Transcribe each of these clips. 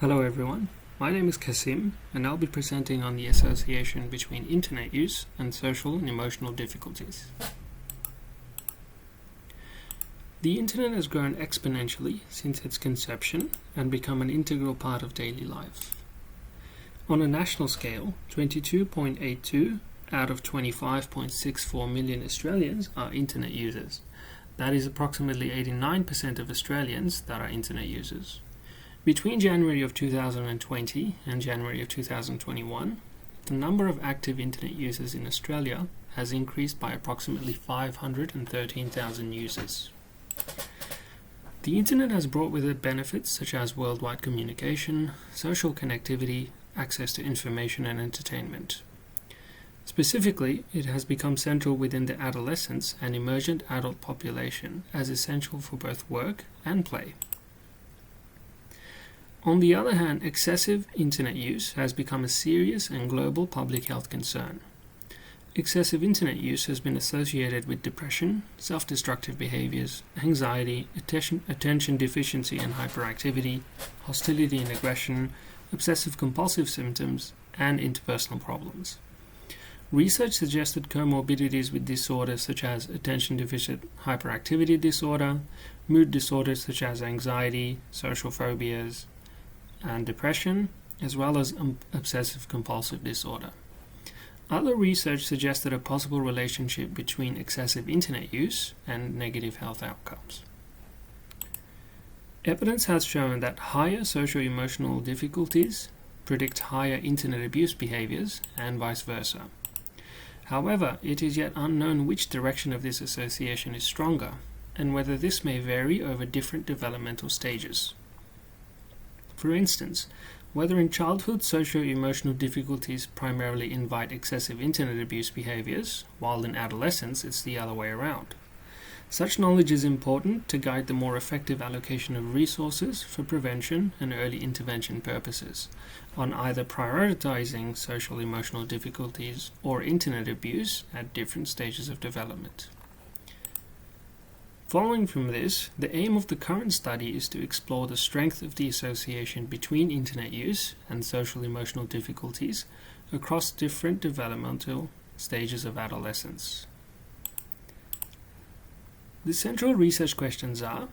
Hello everyone, my name is Kasim and I'll be presenting on the association between internet use and social and emotional difficulties. The internet has grown exponentially since its conception and become an integral part of daily life. On a national scale, 22.82 out of 25.64 million Australians are internet users. That is approximately 89% of Australians that are internet users. Between January of 2020 and January of 2021, the number of active internet users in Australia has increased by approximately 513,000 users. The internet has brought with it benefits such as worldwide communication, social connectivity, access to information and entertainment. Specifically, it has become central within the adolescents and emergent adult population as essential for both work and play. On the other hand, excessive internet use has become a serious and global public health concern. Excessive internet use has been associated with depression, self-destructive behaviors, anxiety, attention deficiency and hyperactivity, hostility and aggression, obsessive-compulsive symptoms, and interpersonal problems. Research suggested comorbidities with disorders such as attention deficit hyperactivity disorder, mood disorders such as anxiety, social phobias, and depression, as well as obsessive-compulsive disorder. Other research suggested a possible relationship between excessive internet use and negative health outcomes. Evidence has shown that higher socio-emotional difficulties predict higher internet abuse behaviors and vice versa. However, it is yet unknown which direction of this association is stronger, and whether this may vary over different developmental stages. For instance, whether in childhood socio-emotional difficulties primarily invite excessive internet abuse behaviors, while in adolescence it's the other way around. Such knowledge is important to guide the more effective allocation of resources for prevention and early intervention purposes, on either prioritizing social-emotional difficulties or internet abuse at different stages of development. Following from this, the aim of the current study is to explore the strength of the association between internet use and social-emotional difficulties across different developmental stages of adolescence. The central research questions are: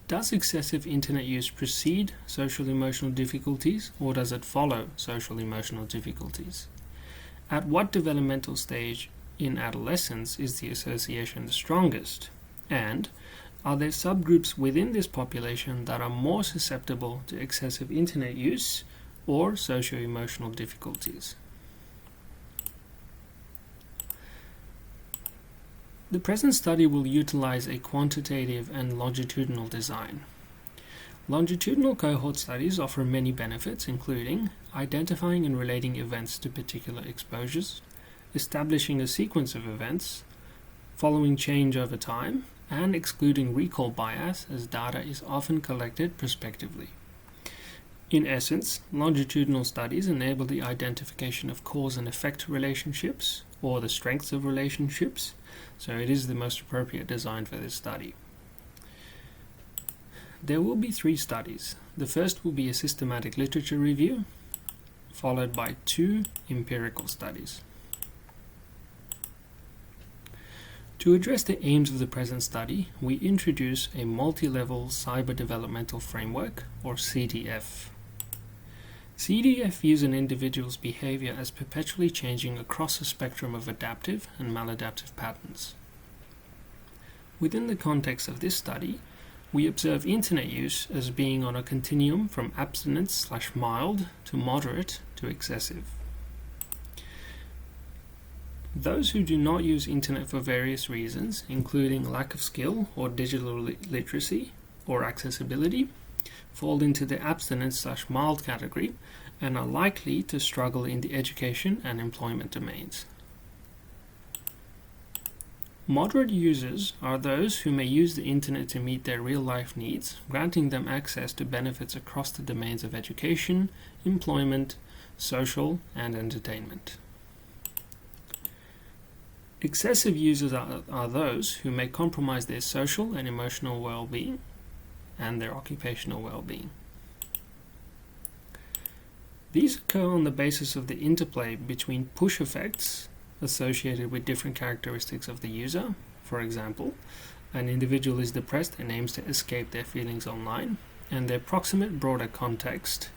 does excessive internet use precede social-emotional difficulties, or does it follow social-emotional difficulties? At what developmental stage in adolescence is the association the strongest? And are there subgroups within this population that are more susceptible to excessive internet use or socio-emotional difficulties? The present study will utilize a quantitative and longitudinal design. Longitudinal cohort studies offer many benefits, including identifying and relating events to particular exposures, establishing a sequence of events, following change over time, and excluding recall bias as data is often collected prospectively. In essence, longitudinal studies enable the identification of cause and effect relationships, or the strengths of relationships, so it is the most appropriate design for this study. There will be 3 studies. The first will be a systematic literature review, followed by 2 empirical studies. To address the aims of the present study, we introduce a multi-level cyber developmental framework, or CDF. CDF views an individual's behavior as perpetually changing across a spectrum of adaptive and maladaptive patterns. Within the context of this study, we observe internet use as being on a continuum from abstinence/mild to moderate to excessive. Those who do not use internet for various reasons, including lack of skill or digital literacy or accessibility, fall into the abstinence/mild category and are likely to struggle in the education and employment domains. Moderate users are those who may use the internet to meet their real-life needs, granting them access to benefits across the domains of education, employment, social, and entertainment. Excessive users are those who may compromise their social and emotional well-being and their occupational well-being. These occur on the basis of the interplay between push effects associated with different characteristics of the user. For example, an individual is depressed and aims to escape their feelings online, and their proximate broader context.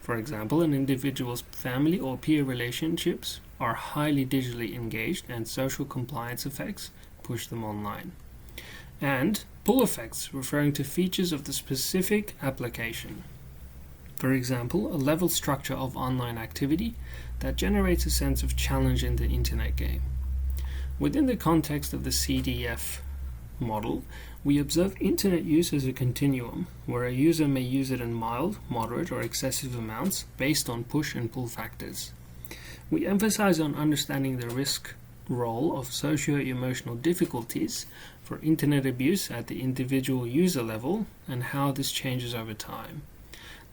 For example, an individual's family or peer relationships are highly digitally engaged and social compliance effects push them online. And pull effects, referring to features of the specific application. For example, a level structure of online activity that generates a sense of challenge in the internet game. Within the context of the CDF model, we observe internet use as a continuum, where a user may use it in mild, moderate, or excessive amounts based on push and pull factors. We emphasize on understanding the risk role of socio-emotional difficulties for internet abuse at the individual user level and how this changes over time.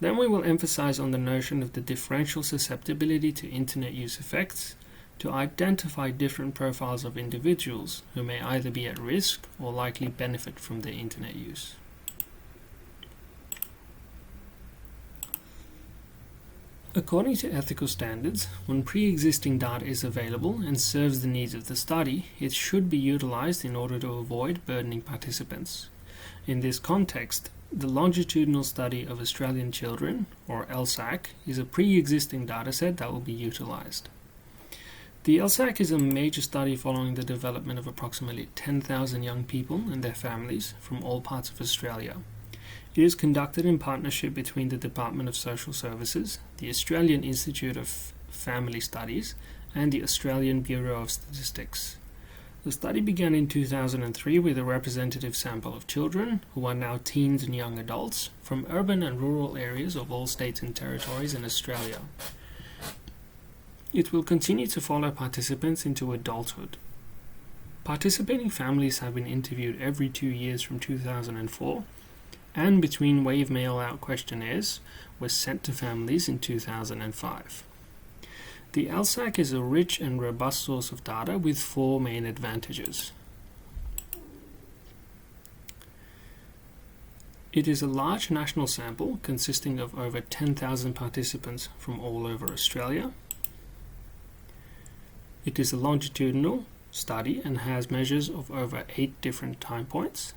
Then we will emphasize on the notion of the differential susceptibility to internet use effects to identify different profiles of individuals who may either be at risk or likely benefit from their internet use. According to ethical standards, when pre-existing data is available and serves the needs of the study, it should be utilized in order to avoid burdening participants. In this context, the longitudinal study of Australian children, or LSAC, is a pre-existing dataset that will be utilized. The LSAC is a major study following the development of approximately 10,000 young people and their families from all parts of Australia. It is conducted in partnership between the Department of Social Services, the Australian Institute of Family Studies, and the Australian Bureau of Statistics. The study began in 2003 with a representative sample of children, who are now teens and young adults, from urban and rural areas of all states and territories in Australia. It will continue to follow participants into adulthood. Participating families have been interviewed every 2 years from 2004, and between wave mail-out questionnaires were sent to families in 2005. The LSAC is a rich and robust source of data with 4 main advantages. It is a large national sample consisting of over 10,000 participants from all over Australia. It is a longitudinal study and has measures of over 8 different time points.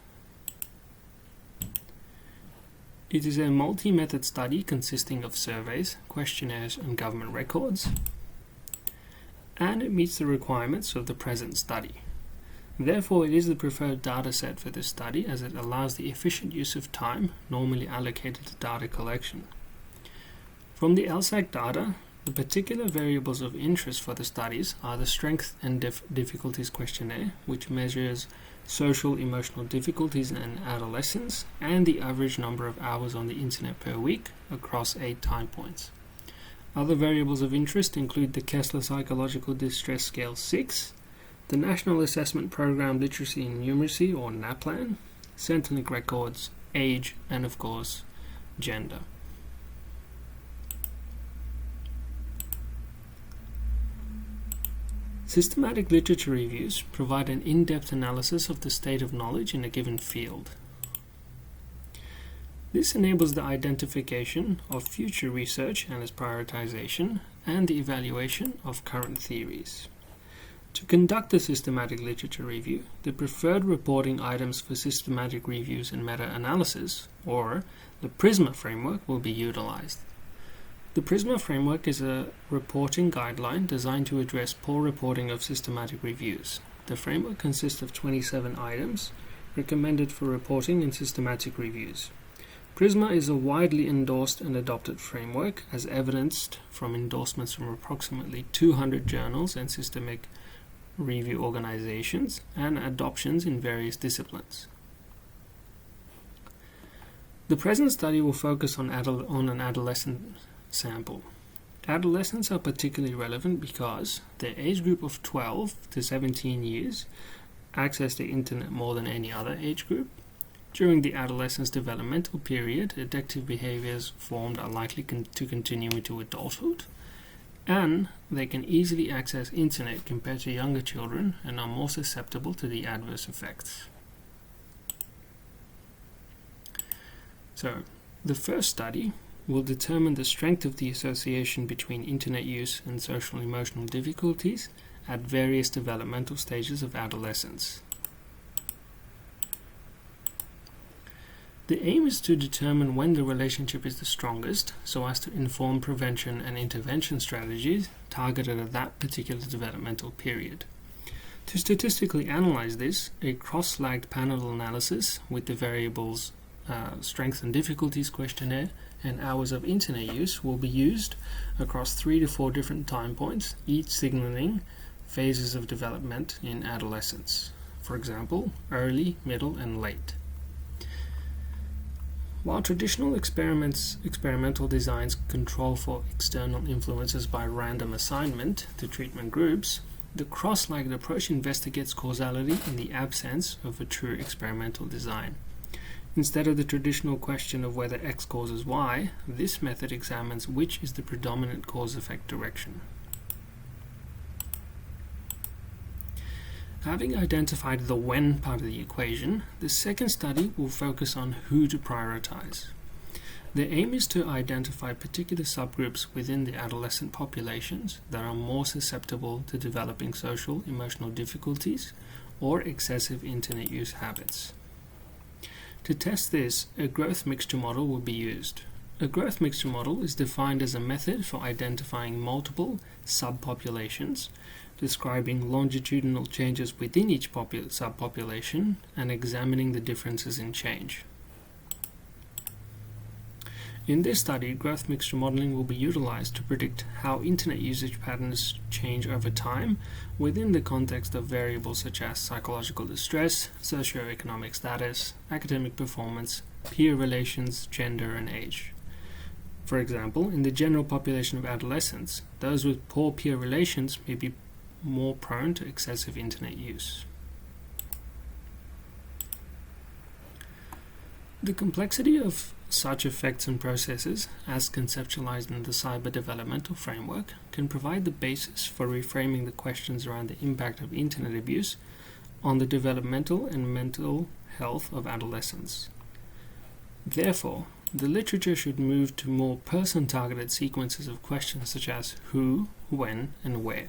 It is a multi-method study consisting of surveys, questionnaires, and government records. And it meets the requirements of the present study. Therefore, it is the preferred data set for this study, as it allows the efficient use of time normally allocated to data collection. From the LSAC data, the particular variables of interest for the studies are the Strength and Difficulties Questionnaire, which measures social emotional difficulties in adolescents, and the average number of hours on the internet per week across 8 time points. Other variables of interest include the Kessler Psychological Distress Scale 6, the National Assessment Program Literacy and Numeracy, or NAPLAN, Centrelink records, age, and of course, gender. Systematic literature reviews provide an in-depth analysis of the state of knowledge in a given field. This enables the identification of future research and its prioritization, and the evaluation of current theories. To conduct a systematic literature review, the preferred reporting items for systematic reviews and meta-analysis, or the Prisma Framework, will be utilized. The Prisma Framework is a reporting guideline designed to address poor reporting of systematic reviews. The framework consists of 27 items recommended for reporting in systematic reviews. Prisma is a widely endorsed and adopted framework, as evidenced from endorsements from approximately 200 journals and systematic review organizations, and adoptions in various disciplines. The present study will focus on an adolescent sample. Adolescents are particularly relevant because their age group of 12 to 17 years access the internet more than any other age group. During the adolescent's developmental period, addictive behaviors formed are likely to continue into adulthood, and they can easily access internet compared to younger children and are more susceptible to the adverse effects. So, the first study will determine the strength of the association between internet use and social emotional difficulties at various developmental stages of adolescence. The aim is to determine when the relationship is the strongest, so as to inform prevention and intervention strategies targeted at that particular developmental period. To statistically analyze this, a cross-lagged panel analysis with the variables strength and difficulties questionnaire and hours of internet use will be used across 3 to 4 different time points, each signaling phases of development in adolescence. For example, early, middle, and late. While traditional experimental designs control for external influences by random assignment to treatment groups, the cross-lagged approach investigates causality in the absence of a true experimental design. Instead of the traditional question of whether X causes Y, this method examines which is the predominant cause-effect direction. Having identified the when part of the equation, the second study will focus on who to prioritize. The aim is to identify particular subgroups within the adolescent populations that are more susceptible to developing social emotional difficulties or excessive internet use habits. To test this, a growth mixture model will be used. A growth mixture model is defined as a method for identifying multiple subpopulations, describing longitudinal changes within each subpopulation, and examining the differences in change. In this study, growth mixture modeling will be utilized to predict how internet usage patterns change over time within the context of variables such as psychological distress, socioeconomic status, academic performance, peer relations, gender, and age. For example, in the general population of adolescents, those with poor peer relations may be more prone to excessive internet use. The complexity of such effects and processes, as conceptualized in the Cyber Developmental Framework, can provide the basis for reframing the questions around the impact of internet abuse on the developmental and mental health of adolescents. Therefore, the literature should move to more person-targeted sequences of questions such as who, when, and where.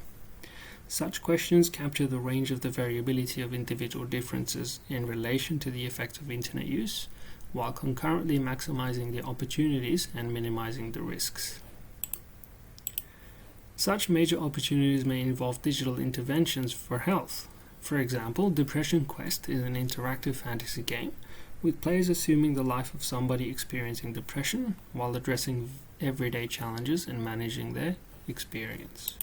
Such questions capture the range of the variability of individual differences in relation to the effects of internet use, while concurrently maximizing the opportunities and minimizing the risks. Such major opportunities may involve digital interventions for health. For example, Depression Quest is an interactive fantasy game with players assuming the life of somebody experiencing depression while addressing everyday challenges and managing their experience.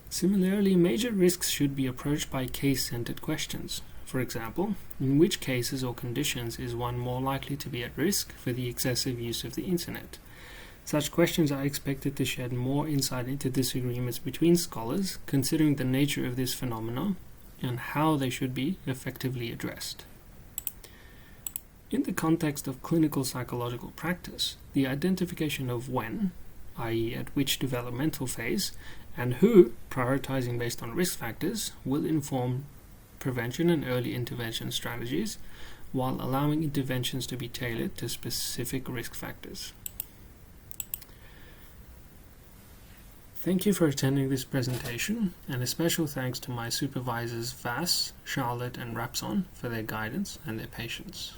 Similarly, major risks should be approached by case-centered questions. For example, in which cases or conditions is one more likely to be at risk for the excessive use of the internet? Such questions are expected to shed more insight into disagreements between scholars, considering the nature of this phenomenon and how they should be effectively addressed. In the context of clinical psychological practice, the identification of when, i.e. at which developmental phase, and who, prioritizing based on risk factors, will inform prevention and early intervention strategies, while allowing interventions to be tailored to specific risk factors. Thank you for attending this presentation, and a special thanks to my supervisors Vas, Charlotte, and Rapson for their guidance and their patience.